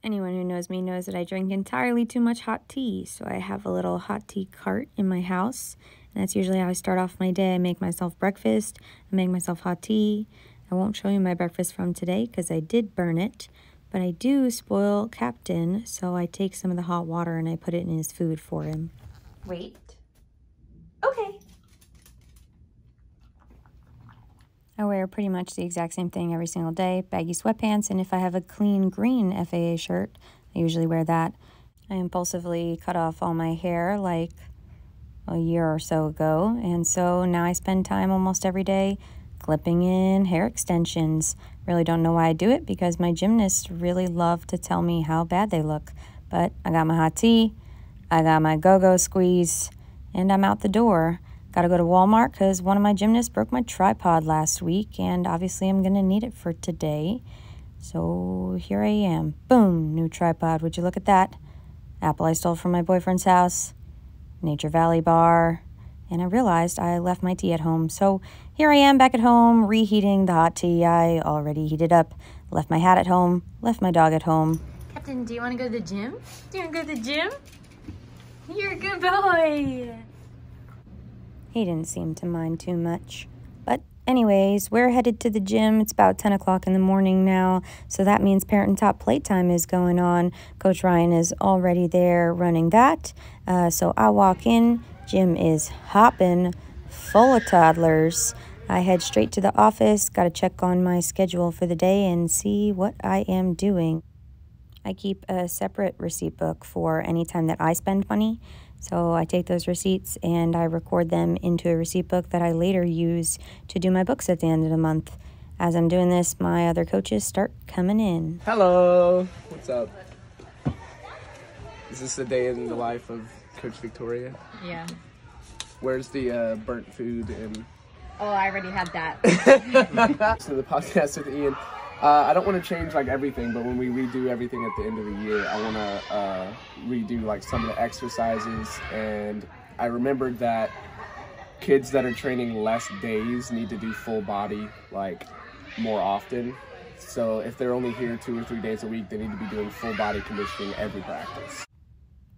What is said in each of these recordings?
Anyone who knows me knows that I drink entirely too much hot tea, so I have a little hot tea cart in my house, and that's usually how I start off my day. I make myself breakfast, I make myself hot tea. I won't show you my breakfast from today because I did burn it, but I do spoil Captain, so I take some of the hot water and I put it in his food for him. Wait. Okay. I wear pretty much the exact same thing every single day, baggy sweatpants, and if I have a clean green FAA shirt, I usually wear that. I impulsively cut off all my hair like a year or so ago, and so now I spend time almost every day clipping in hair extensions. Really don't know why I do it because my gymnasts really love to tell me how bad they look, but I got my hot tea, I got my go-go squeeze, and I'm out the door. Gotta go to Walmart because one of my gymnasts broke my tripod last week, and obviously I'm gonna need it for today. So here I am. Boom, new tripod. Would you look at that? Apple I stole from my boyfriend's house, Nature Valley bar, and I realized I left my tea at home. So here I am back at home, reheating the hot tea I already heated up. Left my hat at home, left my dog at home. Captain, do you want to go to the gym? Do you want to go to the gym? You're a good boy. He didn't seem to mind too much. But anyways, we're headed to the gym. It's about 10 o'clock in the morning now, so that means Parent and Top Playtime is going on. Coach Ryan is already there running that. So I walk in, gym is hopping, full of toddlers. I head straight to the office, got to check on my schedule for the day and see what I am doing. I keep a separate receipt book for any time that I spend money. So I take those receipts and I record them into a receipt book that I later use to do my books at the end of the month. As I'm doing this, my other coaches start coming in. Hello. What's up? Is this a day in the life of Coach Victoria? Yeah. Where's the burnt food and... Oh, I already had that. So the podcast with Ian. I don't want to change like everything, but when we redo everything at the end of the year, I want to redo like some of the exercises. And I remembered that kids that are training less days need to do full body like more often. So if they're only here 2 or 3 days a week, they need to be doing full body conditioning every practice.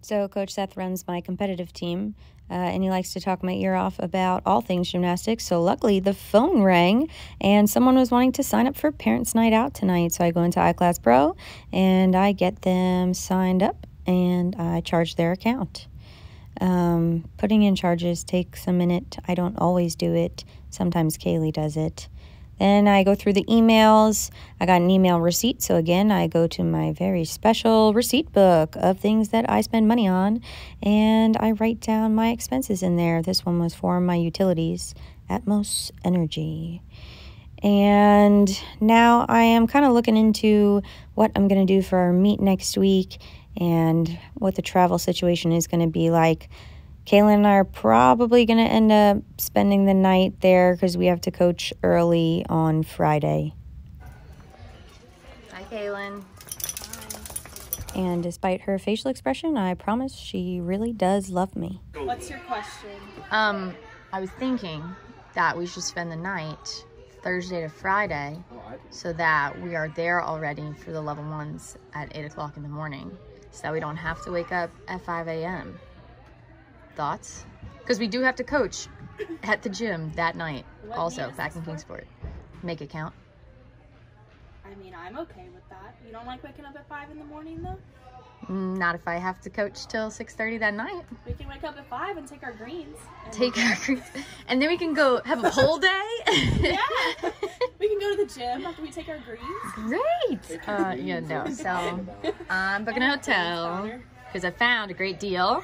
So Coach Seth runs my competitive team, and he likes to talk my ear off about all things gymnastics. So luckily the phone rang and someone was wanting to sign up for Parents Night Out tonight. So I go into iClass Pro and I get them signed up and I charge their account. Putting in charges takes a minute. I don't always do it. Sometimes Kaylee does it. Then I go through the emails. I got an email receipt. So again, I go to my very special receipt book of things that I spend money on. And I write down my expenses in there. This one was for my utilities, Atmos Energy. And now I am kind of looking into what I'm going to do for our meet next week and what the travel situation is going to be like. Kaylin and I are probably going to end up spending the night there because we have to coach early on Friday. Hi, Kaylin. Hi. And despite her facial expression, I promise she really does love me. What's your question? I was thinking that we should spend the night Thursday to Friday so that we are there already for the level 1s at 8 o'clock in the morning so that we don't have to wake up at 5 a.m. Thoughts? Because we do have to coach at the gym that night, also back in Kingsport. Make it count. I mean, I'm okay with that. You don't like waking up at 5 in the morning, though? Not if I have to coach till 6:30 that night. We can wake up at 5 and take our greens. And then we can go have a pole day. Yeah. We can go to the gym after we take our greens. Great. Yeah, no. So I'm booking a hotel because I found a great deal.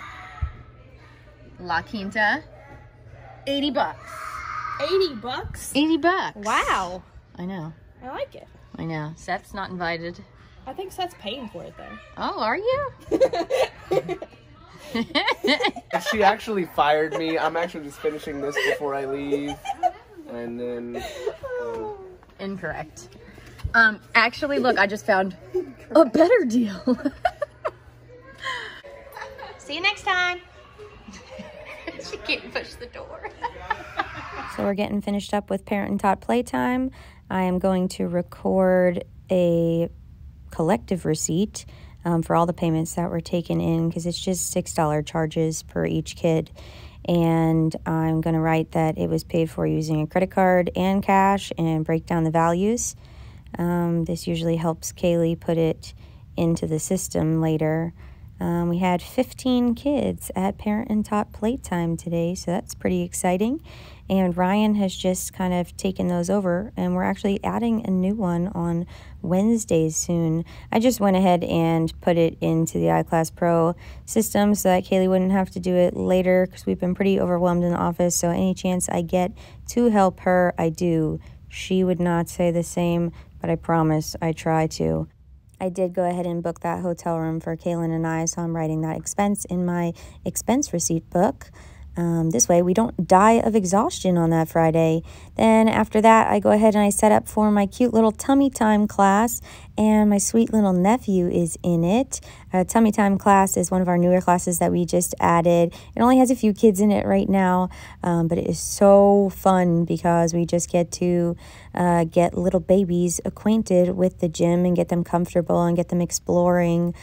La Quinta, $80. 80 bucks? 80 bucks. Wow. I know. I like it. I know. Seth's not invited. I think Seth's paying for it, though. Oh, are you? She actually fired me. I'm actually just finishing this before I leave. And then... Incorrect. Actually, look, I just found a better deal. See you next time. She can't push the door. So we're getting finished up with Parent and Tot Playtime. I am going to record a collective receipt for all the payments that were taken in, because it's just $6 charges per each kid. And I'm going to write that it was paid for using a credit card and cash and break down the values. This usually helps Kaylee put it into the system later. We had 15 kids at Parent and Tot Playtime today, so that's pretty exciting. And Ryan has just kind of taken those over, and we're actually adding a new one on Wednesdays soon. I just went ahead and put it into the iClass Pro system so that Kaylee wouldn't have to do it later, because we've been pretty overwhelmed in the office, so any chance I get to help her, I do. She would not say the same, but I promise I try to. I did go ahead and book that hotel room for Kaylin and I, so I'm writing that expense in my expense receipt book. This way we don't die of exhaustion on that Friday. Then after that, I go ahead and I set up for my cute little tummy time class, and my sweet little nephew is in it. Tummy time class is one of our newer classes that we just added. It only has a few kids in it right now, but it is so fun because we just get to get little babies acquainted with the gym and get them comfortable and get them exploring,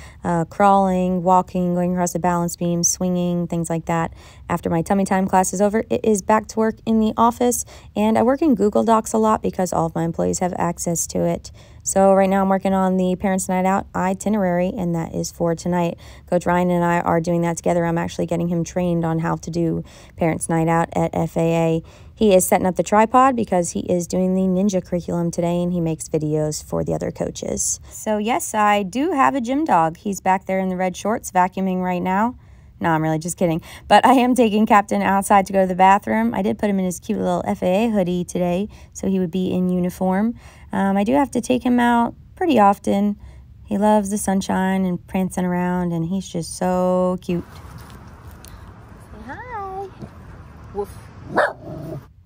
crawling, walking, going across the balance beam, swinging, things like that. After my tummy time class is over, it is back to work in the office, and I work in Google Docs a lot because all of my employees have access to it. So right now I'm working on the Parents Night Out Itinerary, and that is for tonight. Coach Ryan and I are doing that together. I'm actually getting him trained on how to do Parents Night Out at FAA. He is setting up the tripod because he is doing the ninja curriculum today, and he makes videos for the other coaches. So yes, I do have a gym dog. He's back there in the red shorts vacuuming right now. No, I'm really just kidding. But I am taking Captain outside to go to the bathroom. I did put him in his cute little FAA hoodie today, so he would be in uniform. I do have to take him out pretty often. He loves the sunshine and prancing around, and he's just so cute. Say hi. Woof.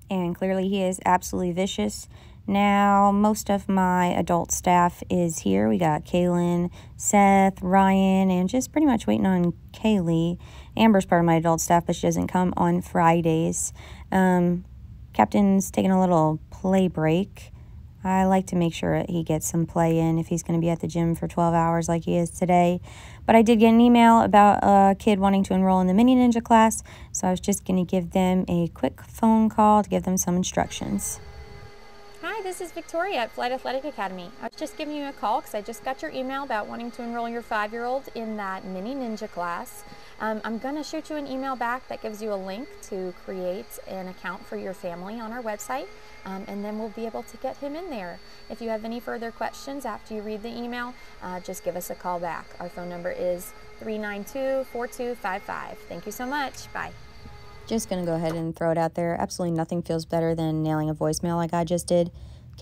And clearly he is absolutely vicious. Now, most of my adult staff is here. We got Kaylin, Seth, Ryan, and just pretty much waiting on Kaylee. Amber's part of my adult staff, but she doesn't come on Fridays. Captain's taking a little play break. I like to make sure he gets some play in if he's going to be at the gym for 12 hours like he is today. But I did get an email about a kid wanting to enroll in the Mini Ninja class, so I was just going to give them a quick phone call to give them some instructions. Hi, this is Victoria at Flight Athletic Academy. I was just giving you a call because I just got your email about wanting to enroll your 5-year-old in that Mini Ninja class. I'm going to shoot you an email back that gives you a link to create an account for your family on our website, and then we'll be able to get him in there. If you have any further questions after you read the email, just give us a call back. Our phone number is 392-4255. Thank you so much. Bye. Just going to go ahead and throw it out there. Absolutely nothing feels better than nailing a voicemail like I just did.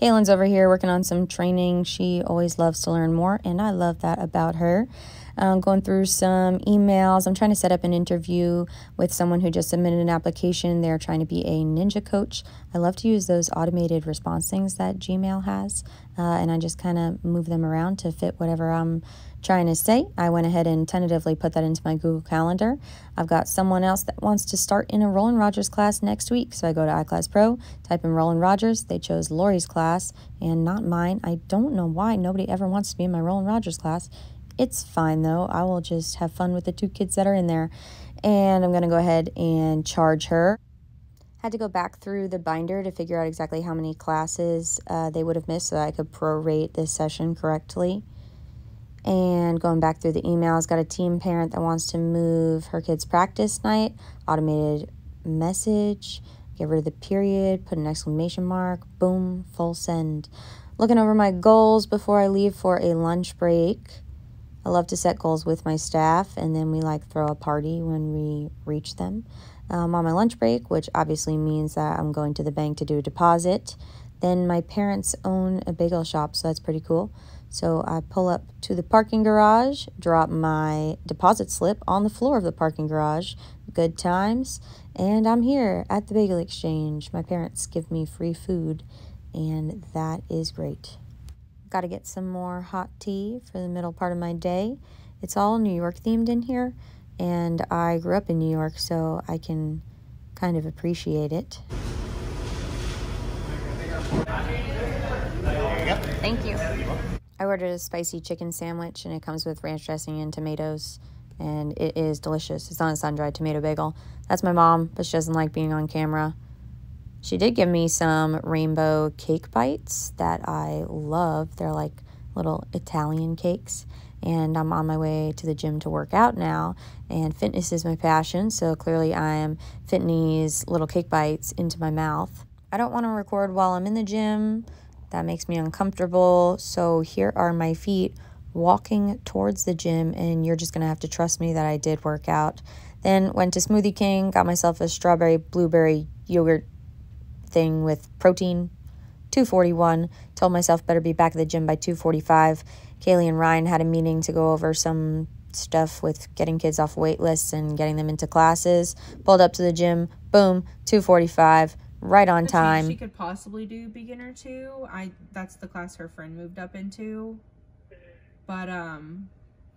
Kaylin's over here working on some training. She always loves to learn more, and I love that about her. Going through some emails. I'm trying to set up an interview with someone who just submitted an application. They're trying to be a ninja coach. I love to use those automated response things that Gmail has, and I just kind of move them around to fit whatever I'm trying to say. I went ahead and tentatively put that into my Google Calendar. I've got someone else that wants to start in a Roland Rogers class next week, so I go to iClass Pro, type in Roland Rogers. They chose Lori's class and not mine. I don't know why nobody ever wants to be in my Roland Rogers class. It's fine though. I will just have fun with the 2 kids that are in there, and I'm going to go ahead and charge her. Had to go back through the binder to figure out exactly how many classes they would have missed so that I could prorate this session correctly. And going back through the emails, got a team parent that wants to move her kid's practice night, automated message, get rid of the period, put an exclamation mark, boom, full send. Looking over my goals before I leave for a lunch break. I love to set goals with my staff, and then we like throw a party when we reach them. On my lunch break, which obviously means that I'm going to the bank to do a deposit. Then my parents own a bagel shop, so that's pretty cool. So I pull up to the parking garage, drop my deposit slip on the floor of the parking garage. Good times. And I'm here at the bagel exchange. My parents give me free food, and that is great. Got to get some more hot tea for the middle part of my day. It's all New York themed in here, and I grew up in New York, so I can kind of appreciate it. Thank you. I I ordered a spicy chicken sandwich, and it comes with ranch dressing and tomatoes, and it is delicious. It's on a sun-dried tomato bagel. That's my mom, but she doesn't like being on camera. She did give me some rainbow cake bites that I love. They're like little Italian cakes, and I'm on my way to the gym to work out now, and fitness is my passion, so clearly I am fitting these little cake bites into my mouth. I don't want to record while I'm in the gym. That makes me uncomfortable, so here are my feet walking towards the gym, and you're just going to have to trust me that I did work out. Then went to Smoothie King, got myself a strawberry blueberry yogurt thing with protein, $2.41. Told myself better be back at the gym by 2:45. Kaylee and Ryan had a meeting to go over some stuff with getting kids off wait lists and getting them into classes. Pulled up to the gym, boom, 2:45, right on time. She could possibly do beginner 2. That's the class her friend moved up into. But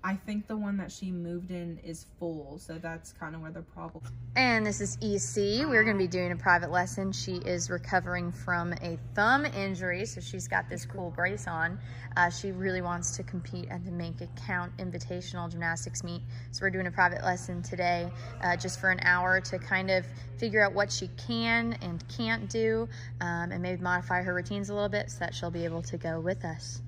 I think the one that she moved in is full, so that's kind of where the problem. And this is EC. We're going to be doing a private lesson. She is recovering from a thumb injury, so she's got this cool brace on. She really wants to compete at the Make It Count Invitational Gymnastics meet. So we're doing a private lesson today just for an hour to kind of figure out what she can and can't do, and maybe modify her routines a little bit so that she'll be able to go with us.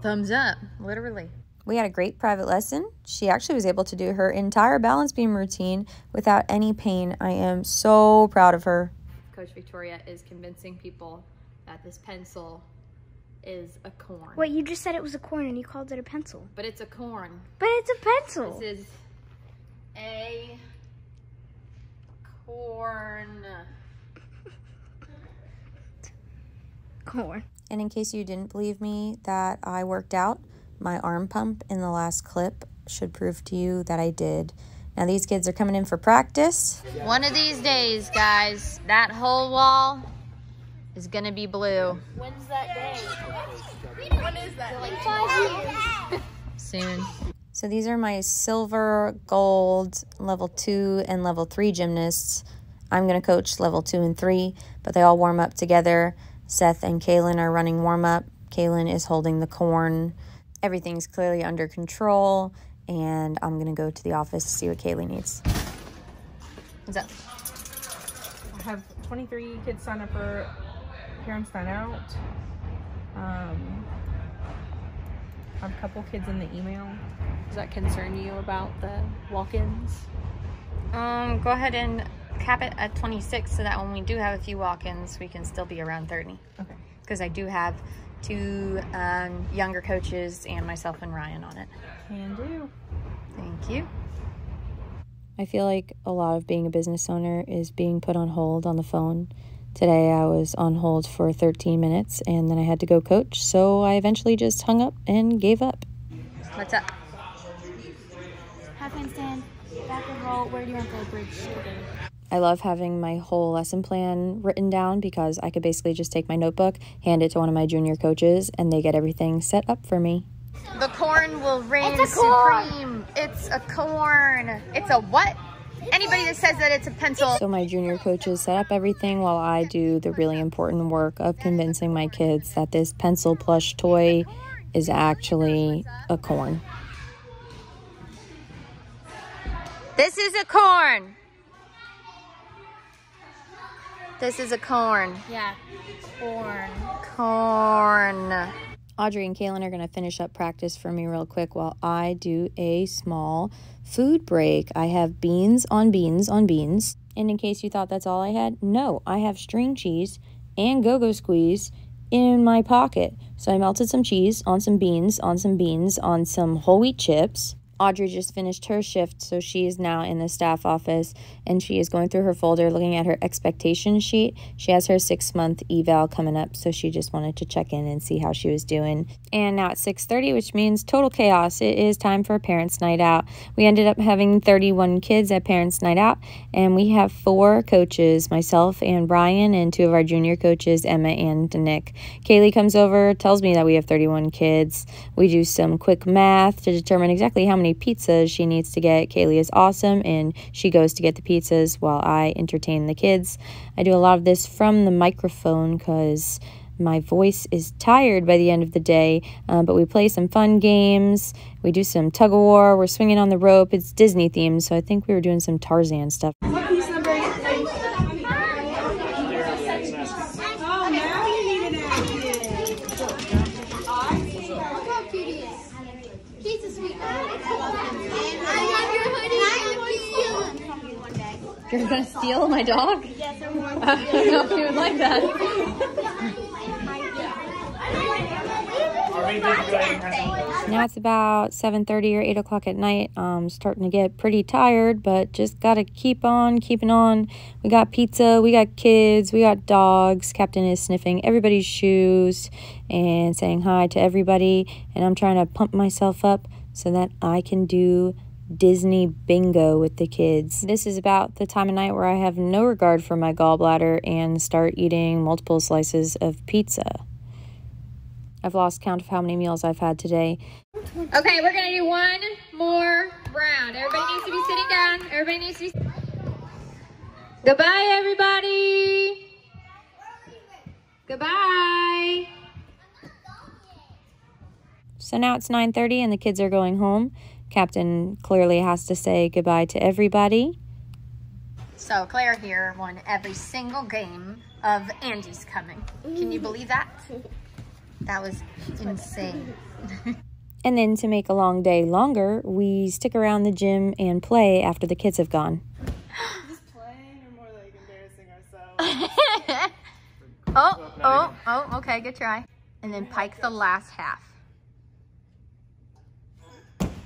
Thumbs up, literally. We had a great private lesson. She actually was able to do her entire balance beam routine without any pain. I am so proud of her. Coach Victoria is convincing people that this pencil is a corn. Wait, you just said it was a corn and you called it a pencil. But it's a corn. But it's a pencil. This is a corn. Corn. And in case you didn't believe me that I worked out, my arm pump in the last clip should prove to you that I did. Now these kids are coming in for practice. One of these days, guys, that whole wall is gonna be blue. When's that day? When is that? Like 5 years. Soon. So these are my silver, gold, level 2 and level 3 gymnasts. I'm gonna coach level 2 and 3, but they all warm up together. Seth and Kaylin are running warm up. Kaylin is holding the corn. Everything's clearly under control, and I'm gonna go to the office to see what Kaylee needs. What's up? I have 23 kids sign up for Parents Night Out. I have a couple kids in the email. Does that concern you about the walk-ins? Go ahead and cap it at 26 so that when we do have a few walk-ins, we can still be around 30. Okay. Because I do have 2 younger coaches and myself and Ryan on it. Can do. Thank you. I feel like a lot of being a business owner is being put on hold on the phone. Today I was on hold for 13 minutes and then I had to go coach, so I eventually just hung up and gave up. What's up? Half handstand, backward roll. Where do you want the bridge to go? I love having my whole lesson plan written down because I could basically just take my notebook, hand it to one of my junior coaches, and they get everything set up for me. The corn will reign supreme. It's a corn. It's a what? Anybody that says that it's a pencil. So my junior coaches set up everything while I do the really important work of convincing my kids that this pencil plush toy is actually a corn. This is a corn. This is a corn. Yeah, corn. Corn. Audrey and Kaylin are going to finish up practice for me real quick while I do a small food break. I have beans on beans on beans. And in case you thought that's all I had, no, I have string cheese and go-go squeeze in my pocket. So I melted some cheese on some beans, on some whole wheat chips. Audrey just finished her shift, so she is now in the staff office, and she is going through her folder looking at her expectation sheet. She has her 6-month eval coming up, so she just wanted to check in and see how she was doing. And now it's 6:30, which means total chaos. It is time for Parents Night Out. We ended up having 31 kids at Parents Night Out, and we have 4 coaches, myself and Brian, and 2 of our junior coaches, Emma and Nick. Kaylee comes over, tells me that we have 31 kids. We do some quick math to determine exactly how many pizzas she needs to get. Kaylee is awesome, and she goes to get the pizzas while I entertain the kids. I do a lot of this from the microphone because My voice is tired by the end of the day, but we play some fun games. We do some tug of war. We're swinging on the rope. It's Disney themed, so I think we were doing some Tarzan stuff. You're gonna steal my dog? Yes, I don't know if you would like that. Now it's about 7:30 or 8 o'clock at night. I'm starting to get pretty tired, but just gotta keep on keeping on. We got pizza, we got kids, we got dogs. Captain is sniffing everybody's shoes and saying hi to everybody, and I'm trying to pump myself up so that I can do Disney bingo with the kids. This is about the time of night where I have no regard for my gallbladder and start eating multiple slices of pizza. I've lost count of how many meals I've had today. Okay, we're gonna do one more round. Everybody needs to be sitting down. Everybody needs to be... Goodbye, everybody. Goodbye. So now it's 9:30 and the kids are going home. Captain clearly has to say goodbye to everybody. So Claire here won every single game of Andy's Coming. Can you believe that? That was insane. And then to make a long day longer, we stick around the gym and play after the kids have gone. Just playing or more like embarrassing ourselves? Oh, okay, good try. And then pike the last half.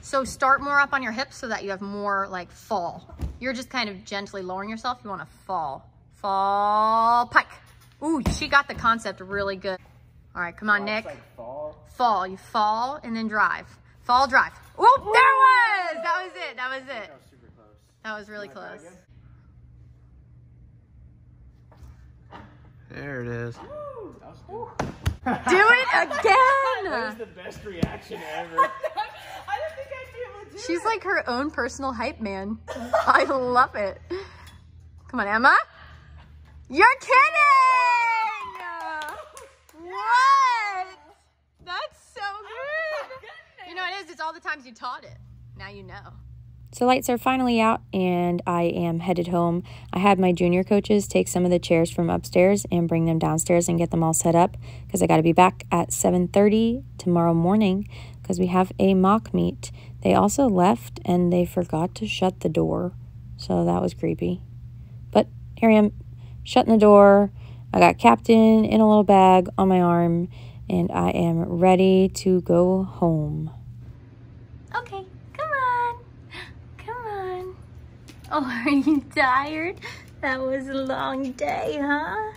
So start more up on your hips so that you have more like fall. You're just kind of gently lowering yourself. You want to fall. Fall, pike. Ooh, she got the concept really good. All right, come on, Nick. Like fall. Fall, you fall and then drive. Fall, drive. Oh, there it was! That was it, that was it. That was super close. That was really close. There it is. Woo, that was good. Do it again! That was the best reaction ever. I don't think I'd be able to do She's like her own personal hype man. I love it. Come on, Emma. You're kidding! What? That's so good. You know it is. It's all the times you taught it. Now you know. So lights are finally out and I am headed home. I had my junior coaches take some of the chairs from upstairs and bring them downstairs and get them all set up because I got to be back at 7:30 tomorrow morning because we have a mock meet. They also left and they forgot to shut the door. So that was creepy. But here I am shutting the door. I got Captain in a little bag on my arm and I am ready to go home. Okay, come on. Come on. Oh, are you tired? That was a long day, huh?